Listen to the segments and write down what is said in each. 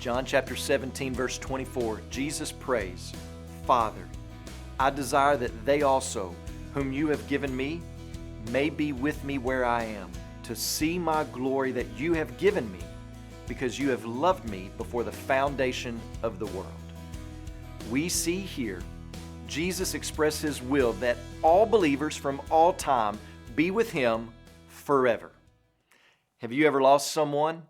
John chapter 17, verse 24, Jesus prays, Father, I desire that they also, whom you have given me, may be with me where I am, to see my glory that you have given me, because you have loved me before the foundation of the world. We see here Jesus express His will that all believers from all time be with Him forever. Have you ever lost someone?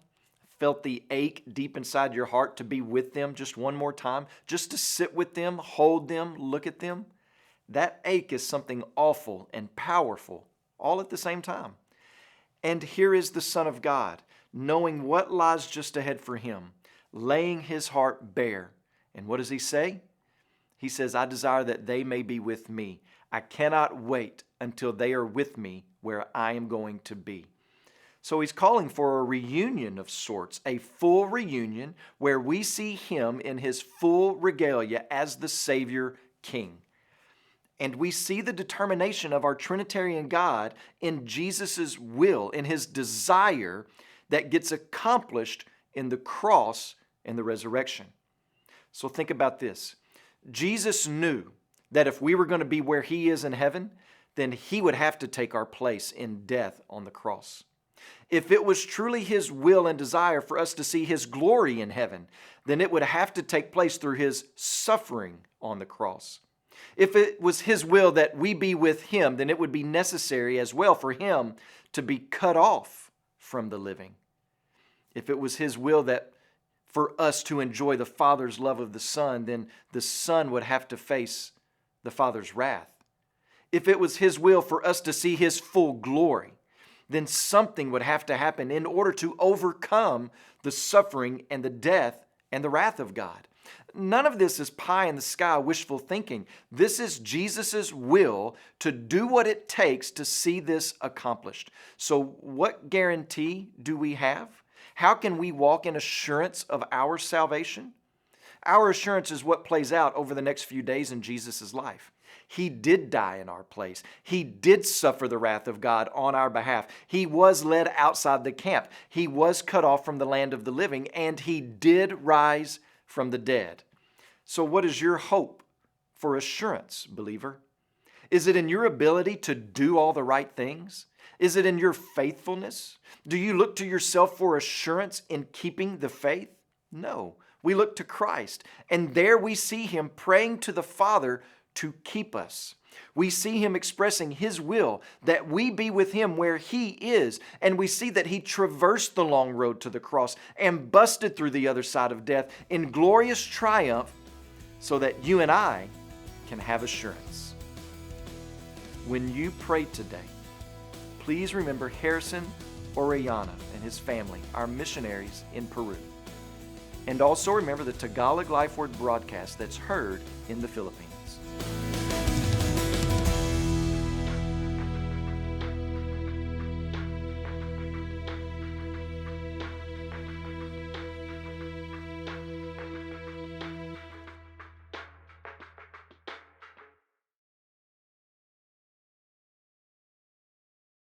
Felt the ache deep inside your heart to be with them just one more time? Just to sit with them, hold them, look at them? That ache is something awful and powerful all at the same time. And here is the Son of God, knowing what lies just ahead for Him, laying His heart bare. And what does He say? He says, I desire that they may be with me. I cannot wait until they are with me where I am going to be. So He's calling for a reunion of sorts, a full reunion where we see Him in His full regalia as the Savior King. And we see the determination of our Trinitarian God in Jesus' will, in His desire that gets accomplished in the cross and the resurrection. So think about this. Jesus knew that if we were going to be where He is in heaven, then He would have to take our place in death on the cross. If it was truly His will and desire for us to see His glory in heaven, then it would have to take place through His suffering on the cross. If it was His will that we be with Him, then it would be necessary as well for Him to be cut off from the living. If it was His will that for us to enjoy the Father's love of the Son, then the Son would have to face the Father's wrath. If it was His will for us to see His full glory, then something would have to happen in order to overcome the suffering and the death and the wrath of God. None of this is pie in the sky wishful thinking. This is Jesus' will to do what it takes to see this accomplished. So what guarantee do we have? How can we walk in assurance of our salvation? Our assurance is what plays out over the next few days in Jesus' life. He did die in our place. He did suffer the wrath of God on our behalf. He was led outside the camp. He was cut off from the land of the living, and He did rise from the dead. So what is your hope for assurance, believer? Is it in your ability to do all the right things? Is it in your faithfulness? Do you look to yourself for assurance in keeping the faith? No. We look to Christ, and there we see Him praying to the Father to keep us. We see Him expressing His will that we be with Him where He is, and we see that He traversed the long road to the cross and busted through the other side of death in glorious triumph so that you and I can have assurance. When you pray today, please remember Harrison Orellana and his family, our missionaries in Peru. And also remember the Tagalog Lifeword broadcast that's heard in the Philippines.